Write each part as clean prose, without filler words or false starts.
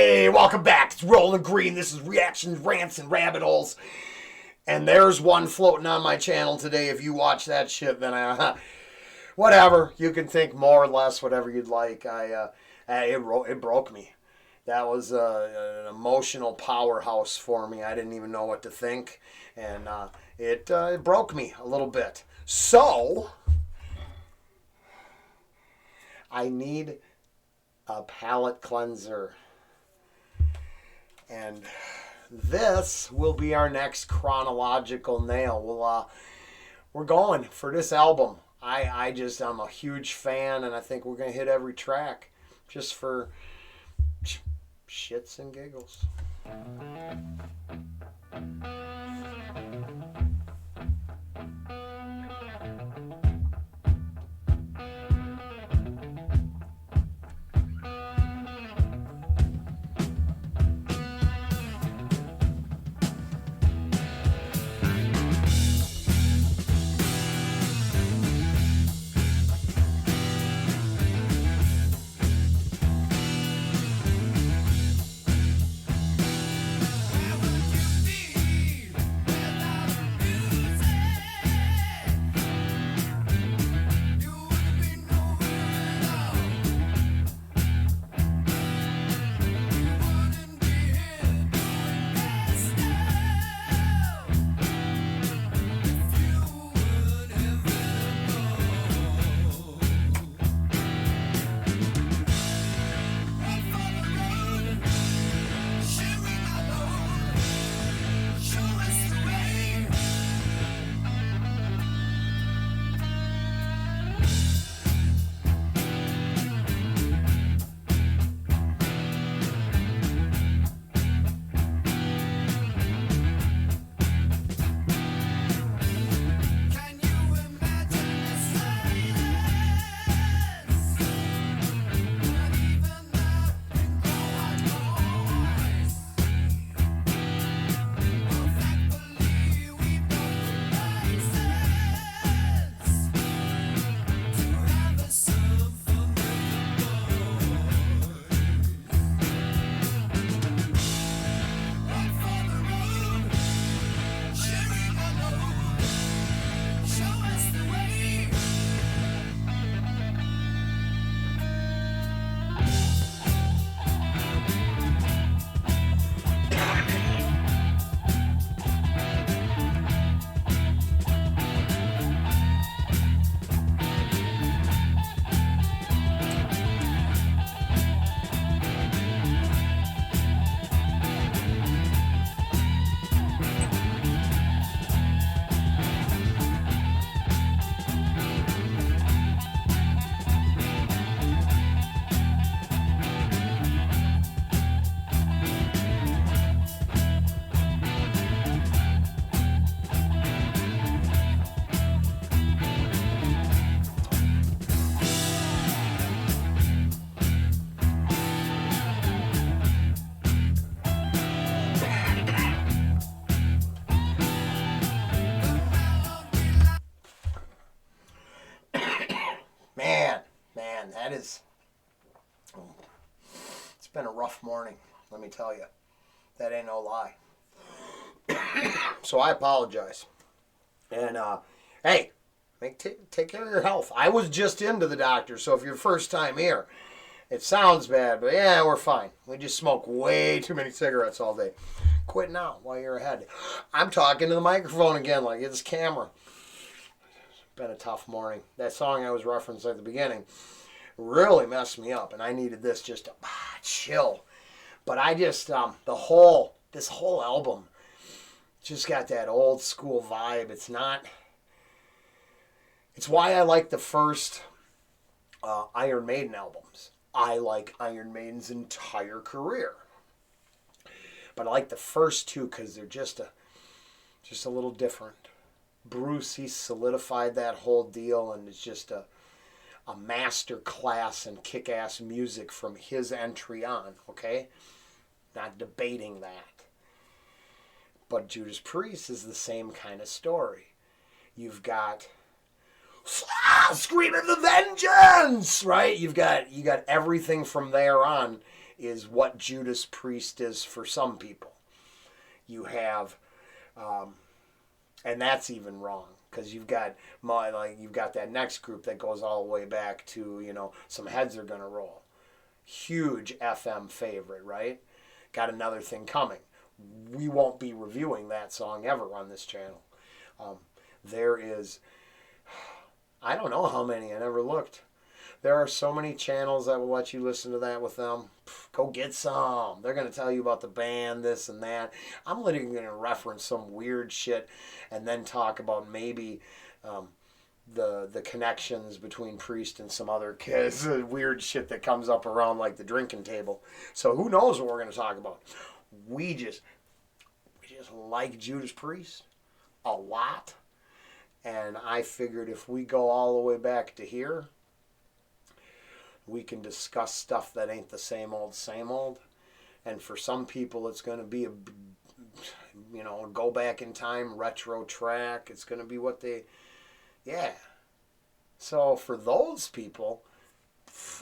Hey, welcome back. It's Rolling Green. This is Reactions, Rants, and Rabbit Holes. And there's one floating on my channel today. If you watch that shit, then whatever. You can think more or less whatever you'd like. It broke me. That was an emotional powerhouse for me. I didn't even know what to think. And it broke me a little bit. So, I need a palate cleanser. And this will be our next chronological nail. We're going for this album. I'm a huge fan, and I think we're going to hit every track just for shits and giggles. Man, it's been a rough morning, let me tell you. That ain't no lie. So I apologize. And, hey, take care of your health. I was just into the doctor, so if you're first time here, it sounds bad, but yeah, we're fine. We just smoke way too many cigarettes all day. Quit now while you're ahead. I'm talking to the microphone again like it's camera. Been a tough morning. That song I was referencing at the beginning really messed me up, and I needed this just to chill. But I just this whole album just got that old school vibe. It's why I like the first Iron Maiden albums. I like Iron Maiden's entire career, but I like the first two because they're just a little different. Bruce, he solidified that whole deal, and it's just a master class in kick-ass music from his entry on, okay? Not debating that. But Judas Priest is the same kind of story. You've got Scream of the Vengeance, right? You got everything from there on is what Judas Priest is for some people. You have, and that's even wrong, because you've got that next group that goes all the way back to, Some Heads Are Gonna Roll. Huge FM favorite, right? Got Another Thing Coming. We won't be reviewing that song ever on this channel. There is, I don't know how many, I never looked. There are so many channels that will let you listen to that with them. Go get some. They're going to tell you about the band, this and that. I'm literally going to reference some weird shit and then talk about maybe the connections between Priest and some other kids. Weird shit that comes up around like the drinking table. So who knows what we're going to talk about. We just like Judas Priest a lot. And I figured if we go all the way back to here, we can discuss stuff that ain't the same old, same old. And for some people, it's going to be a go back in time retro track. It's going to be what they, yeah. So for those people,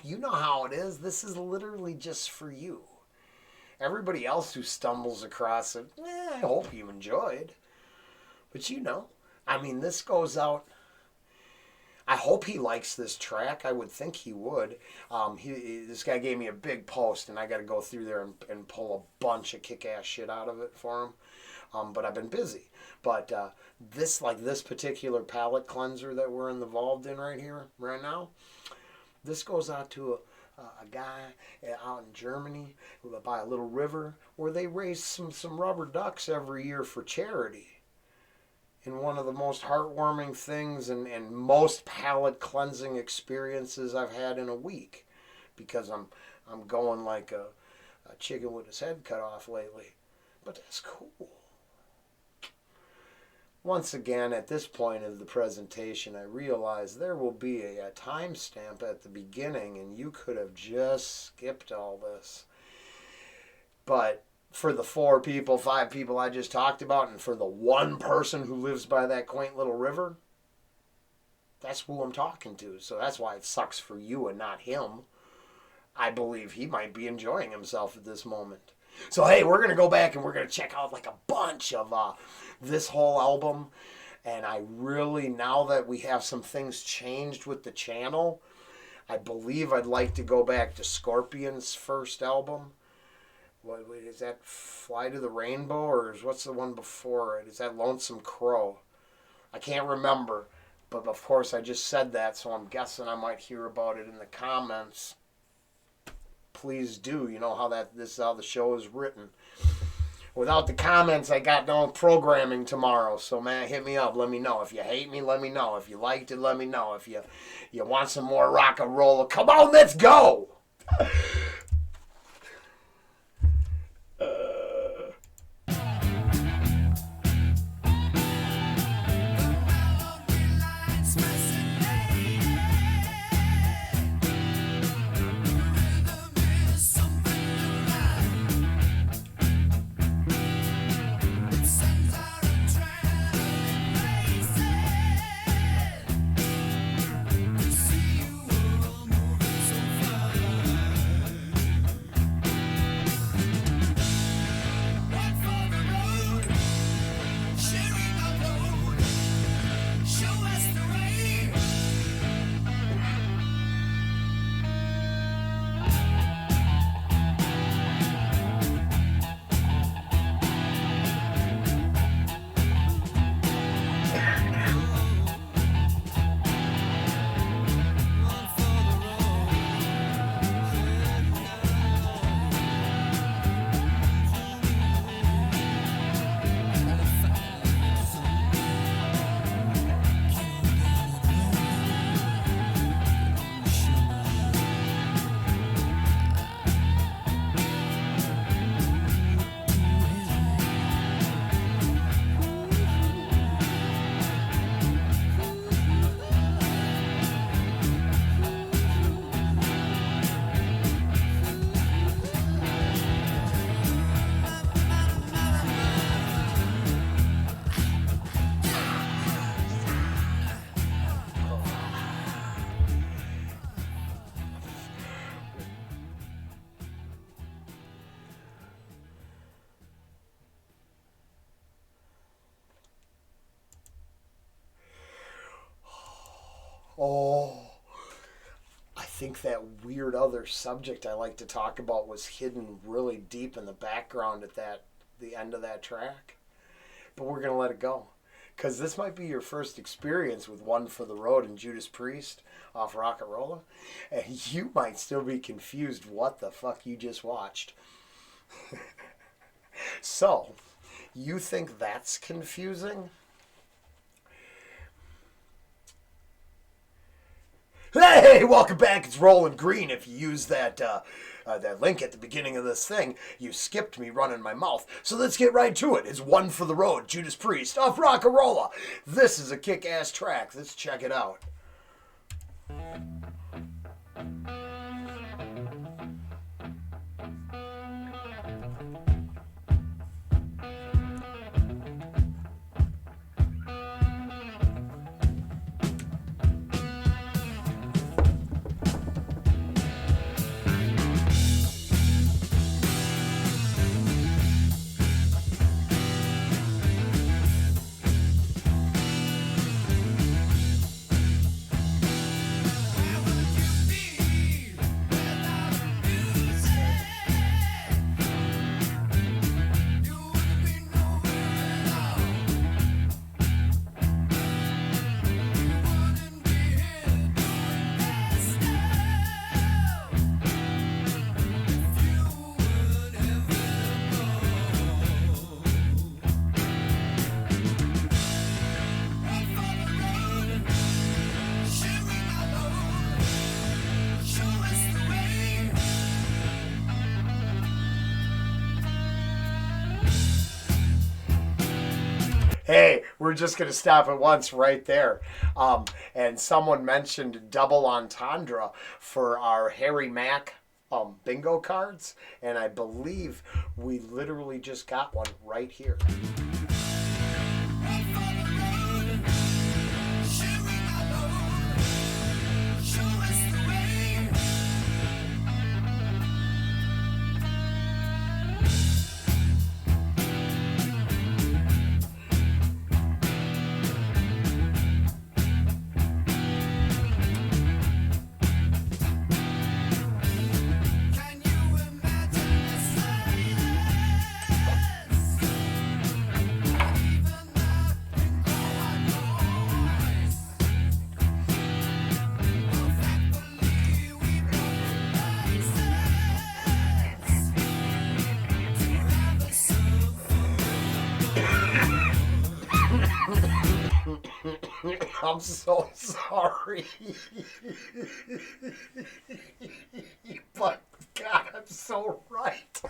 you know how it is. This is literally just for you. Everybody else who stumbles across it, I hope you enjoyed. But this goes out. I hope he likes this track. I would think he would. This guy gave me a big post, and I got to go through there and pull a bunch of kick-ass shit out of it for him. But I've been busy. But this particular palate cleanser that we're involved in right now, this goes out to a guy out in Germany by a little river where they raise some rubber ducks every year for charity. In one of the most heartwarming things and most palate cleansing experiences I've had in a week, because I'm going like a chicken with his head cut off lately. But that's cool. Once again, at this point of the presentation, I realize there will be a timestamp at the beginning, and you could have just skipped all this. But for the 5 people I just talked about, and for the one person who lives by that quaint little river, that's who I'm talking to. So that's why it sucks for you and not him. I believe he might be enjoying himself at this moment. So hey, we're going to go back and we're going to check out like a bunch of this whole album. And I really, now that we have some things changed with the channel, I believe I'd like to go back to Scorpion's first album. What is that? Fly to the Rainbow, or what's the one before it? Is that Lonesome Crow? I can't remember, but of course I just said that, so I'm guessing I might hear about it in the comments. Please do. You know how this is how the show is written. Without the comments, I got no programming tomorrow. So man, hit me up. Let me know. If you hate me, let me know. If you liked it, let me know. If you want some more rock and roll, come on, let's go. think that weird other subject I like to talk about was hidden really deep in the background at the end of that track. But we're going to let it go. Because this might be your first experience with One for the Road and Judas Priest off Rock'n'Rolla. And you might still be confused what the fuck you just watched. So, you think that's confusing? Hey, welcome back. It's Rolling Green. If you use that link at the beginning of this thing, you skipped me running my mouth. So let's get right to it. It's One for the Road, Judas Priest, off Rock'n'Rolla. This is a kick-ass track. Let's check it out. Hey, we're just going to stop at once right there. And someone mentioned double entendre for our Harry Mack bingo cards. And I believe we literally just got one right here. I'm so sorry. But God, I'm so right.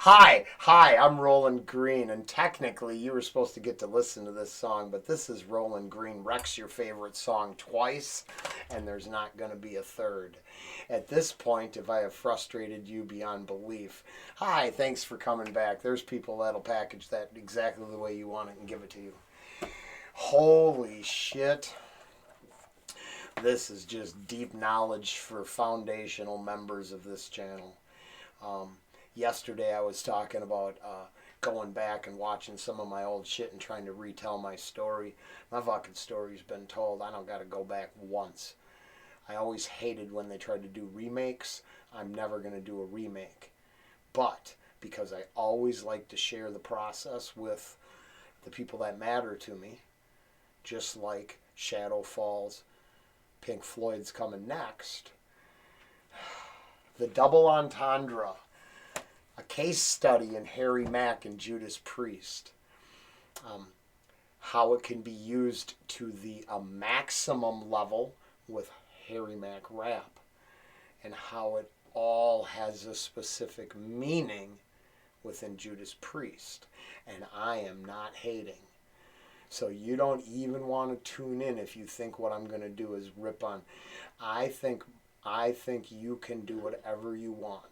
Hi, I'm Rollen Green, and technically you were supposed to get to listen to this song, but this is Rollen Wrecks, your favorite song twice, and there's not going to be a third. At this point, if I have frustrated you beyond belief, hi, thanks for coming back. There's people that'll package that exactly the way you want it and give it to you. Holy shit. This is just deep knowledge for foundational members of this channel. Yesterday I was talking about going back and watching some of my old shit and trying to retell my story. My fucking story's been told. I don't got to go back once. I always hated when they tried to do remakes. I'm never going to do a remake. But because I always like to share the process with the people that matter to me, just like Shadow Falls, Pink Floyd's coming next, the double entendre, a case study in Harry Mack and Judas Priest, how it can be used to the maximum level with Harry Mack rap, and how it all has a specific meaning within Judas Priest. And I am not hating. So you don't even want to tune in if you think what I'm going to do is rip on. I think you can do whatever you want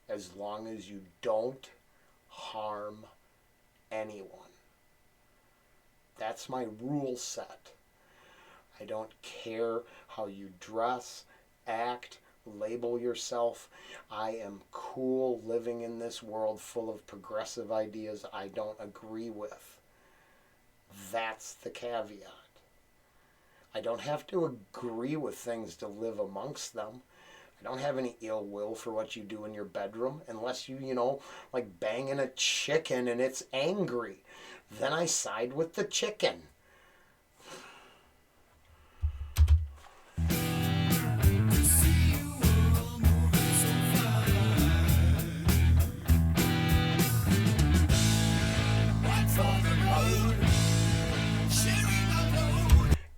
as long as you don't harm anyone. That's my rule set. I don't care how you dress, act, label yourself. I am cool living in this world full of progressive ideas I don't agree with. That's the caveat. I don't have to agree with things to live amongst them. I don't have any ill will for what you do in your bedroom unless you like banging a chicken and it's angry. Then I side with the chicken.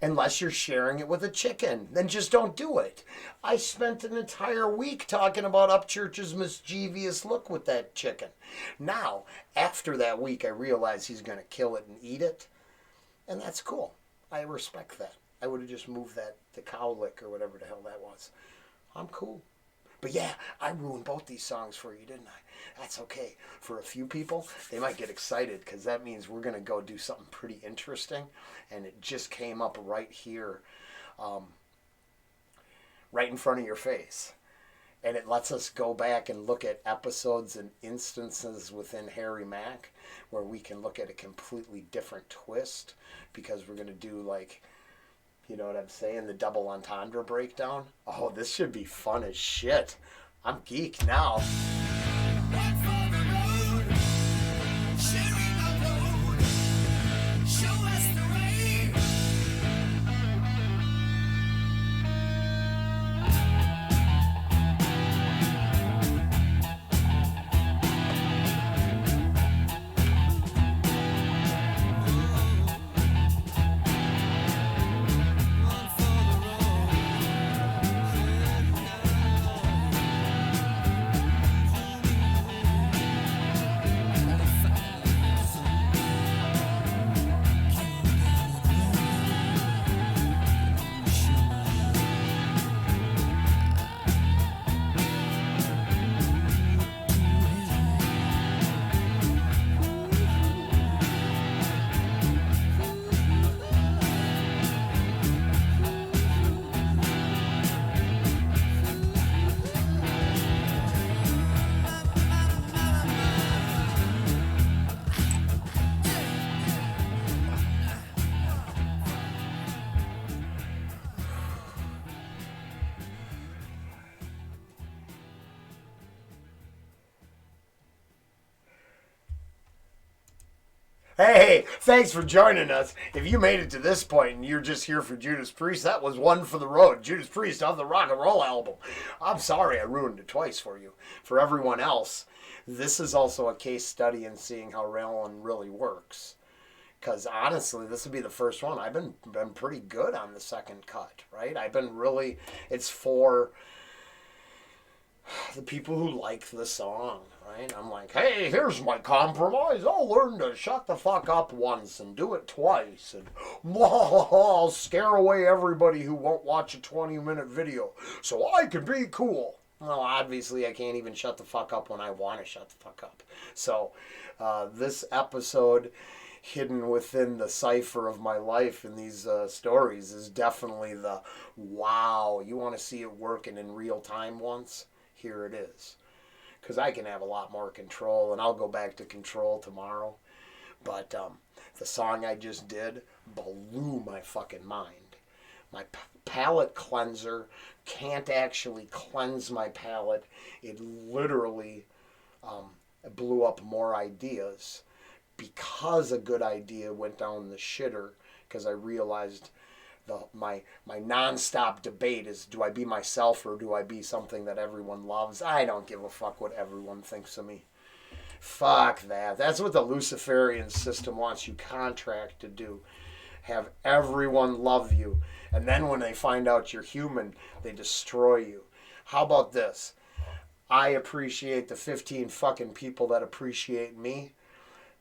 Unless you're sharing it with a chicken, then just don't do it. I spent an entire week talking about Upchurch's mischievous look with that chicken. Now, after that week, I realized he's going to kill it and eat it, and that's cool. I respect that. I would have just moved that to cowlick or whatever the hell that was. I'm cool. But yeah, I ruined both these songs for you, didn't I? That's okay. For a few people, they might get excited because that means we're going to go do something pretty interesting. And it just came up right here, right in front of your face. And it lets us go back and look at episodes and instances within Harry Mack where we can look at a completely different twist because we're going to do like... You know what I'm saying? The double entendre breakdown. Oh, this should be fun as shit. I'm geek now. Hey, thanks for joining us. If you made it to this point and you're just here for Judas Priest, that was one for the road. Judas Priest off the rock and roll album. I'm sorry I ruined it twice for you. For everyone else, this is also a case study in seeing how Rollen really works. Because honestly, this would be the first one. I've been pretty good on the second cut, right? I've been it's for the people who like the song, right? I'm like, hey, here's my compromise. I'll learn to shut the fuck up once and do it twice. And I'll scare away everybody who won't watch a 20-minute video so I can be cool. Well, obviously, I can't even shut the fuck up when I want to shut the fuck up. So, this episode, hidden within the cipher of my life in these stories, is definitely the wow, you want to see it working in real time once? Here it is. Because I can have a lot more control, and I'll go back to control tomorrow. But the song I just did blew my fucking mind. My palate cleanser can't actually cleanse my palate. It literally blew up more ideas because a good idea went down the shitter, because I realized my nonstop debate is, do I be myself or do I be something that everyone loves? I don't give a fuck what everyone thinks of me. Fuck that. That's what the Luciferian system wants you contract to do. Have everyone love you. And then when they find out you're human, they destroy you. How about this? I appreciate the 15 fucking people that appreciate me.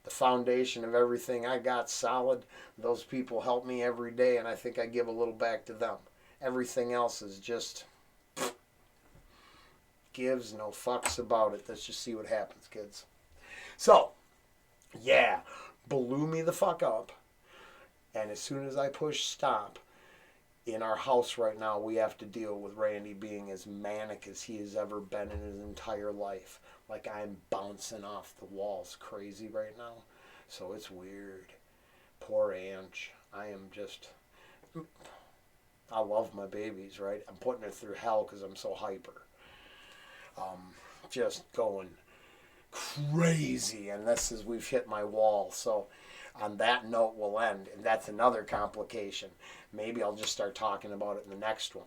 The foundation of everything I got solid. Those people help me every day, and I think I give a little back to them. Everything else is just gives no fucks about it. Let's just see what happens, kids. So, yeah, blew me the fuck up. And as soon as I push stop, in our house right now, we have to deal with Randy being as manic as he has ever been in his entire life. Like, I'm bouncing off the walls crazy right now. So it's weird. Poor Ange. I am just... I love my babies, right? I'm putting it through hell because I'm so hyper. Just going crazy. And this is, we've hit my wall. So on that note, we'll end. And that's another complication. Maybe I'll just start talking about it in the next one.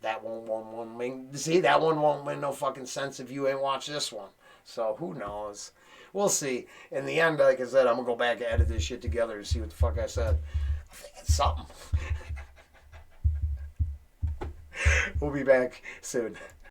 That one won't make, see, that one won't make no fucking sense if you ain't watched this one. So who knows? We'll see. In the end, like I said, I'm going to go back and edit this shit together to see what the fuck I said. I think it's something. We'll be back soon.